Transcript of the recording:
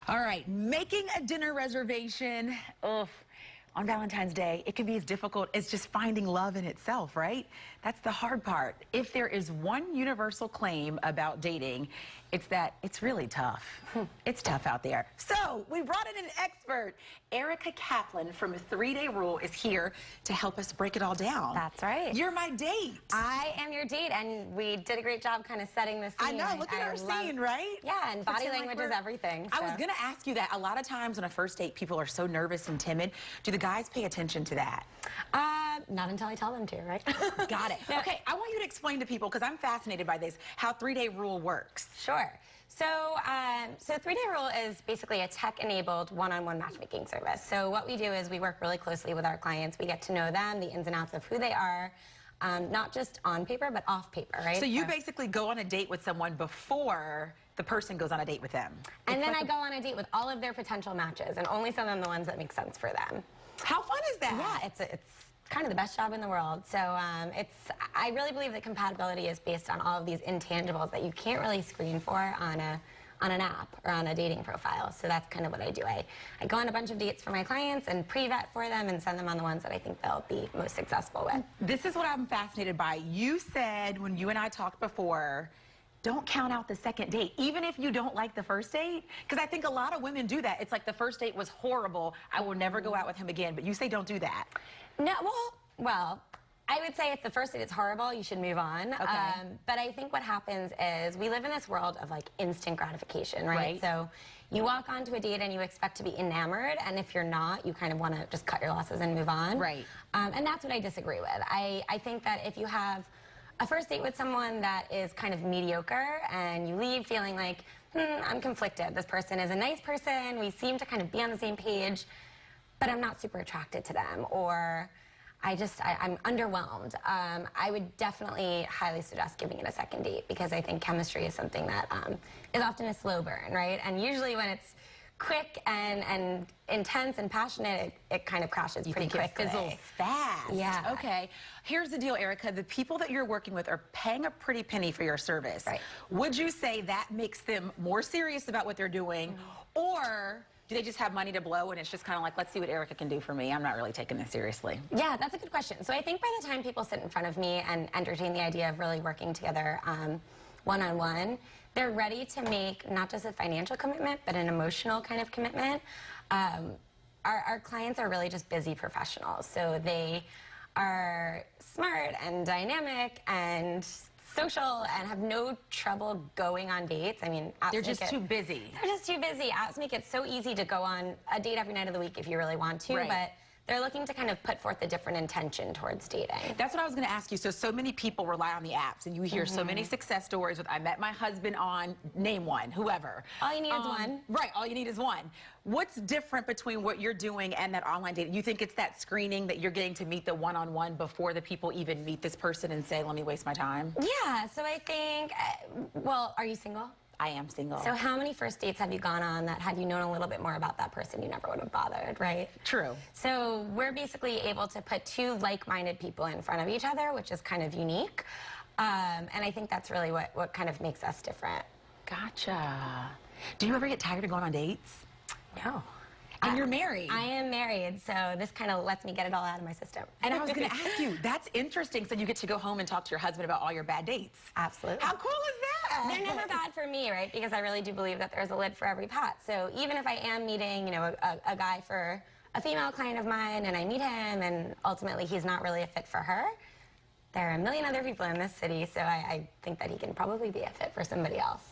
All right, making a dinner reservation, oof, on Valentine's Day, it can be as difficult as just finding love in itself, right? That's the hard part. If there is one universal claim about dating, it's that it's really tough. It's tough out there. So we brought in an expert. Erica Kaplan from 3 Day Rule is here to help us break it all down. That's right. You're my date. I am your date, and we did a great job kind of setting the scene. I know, look at our scene, right? Yeah, and body language is everything. I was going to ask you that. A lot of times on a first date, people are so nervous and timid. Do the guys pay attention to that? Not until I tell them to, right? Got it. Yeah. Okay, I want you to explain to people, because I'm fascinated by this, how 3 Day Rule works. Sure. So 3 Day Rule is basically a tech-enabled one-on-one matchmaking service. So what we do is we work really closely with our clients. We get to know them, the ins and outs of who they are, not just on paper, but off paper, right? So you basically go on a date with someone before the person goes on a date with them. And then I go on a date with all of their potential matches, and only send them the ones that make sense for them. How fun is that? Yeah, it's kind of the best job in the world. So I really believe that compatibility is based on all of these intangibles that you can't really screen for on an app or on a dating profile. So that's kind of what I do. I go on a bunch of dates for my clients and pre-vet for them and send them on the ones that I think they'll be most successful with. This is what I'm fascinated by. You said when you and I talked before, don't count out the second date, even if you don't like the first date. Because I think a lot of women do that. It's like the first date was horrible. I will never go out with him again. But you say don't do that. No, well, I would say if the first date is horrible, you should move on. Okay. But I think what happens is we live in this world of like instant gratification, right? So you walk onto a date and you expect to be enamored, and if you're not, you kind of want to just cut your losses and move on. Right. And that's what I disagree with. I think that if you have a first date with someone that is kind of mediocre and you leave feeling like, I'm conflicted. This person is a nice person. We seem to kind of be on the same page, but I'm not super attracted to them, or I'm underwhelmed. I would definitely highly suggest giving it a second date, because I think chemistry is something that is often a slow burn, right? And usually when it's quick and intense and passionate, it kind of crashes pretty quickly. It fizzles fast. Yeah. Okay. Here's the deal, Erica. The people that you're working with are paying a pretty penny for your service. Right. Would you say that makes them more serious about what they're doing, or do they just have money to blow and it's just kind of like, let's see what Erica can do for me? I'm not really taking this seriously. Yeah, that's a good question. So I think by the time people sit in front of me and entertain the idea of really working together one-on-one, they're ready to make not just a financial commitment, but an emotional kind of commitment. Our clients are really just busy professionals. So they are smart and dynamic and social and have no trouble going on dates. I mean, they're just too busy. They're just too busy. Apps make it so easy to go on a date every night of the week if you really want to, right. But they're looking to kind of put forth a different intention towards dating. That's what I was going to ask you. So many people rely on the apps, and you hear so many success stories with, I met my husband on, name one, whoever. All you need is one. Right, all you need is one. What's different between what you're doing and that online dating? You think it's that screening that you're getting to meet the one-on-one before the people even meet this person and say, let me waste my time? Yeah, so I think, well, are you single? I am single. So how many first dates have you gone on that had you known a little bit more about that person, you never would have bothered, right? True. So we're basically able to put two like-minded people in front of each other, which is kind of unique. And I think that's really what kind of makes us different. Gotcha. Do you ever get tired of going on dates? No. And you're married. I am married, so this kind of lets me get it all out of my system. And I was going to ask you, that's interesting. So you get to go home and talk to your husband about all your bad dates. Absolutely. How cool is that? They're never bad for me, right? Because I really do believe that there's a lid for every pot. So even if I am meeting, a guy for a female client of mine, and I meet him, and ultimately he's not really a fit for her, there are a million other people in this city, so I think that he can probably be a fit for somebody else.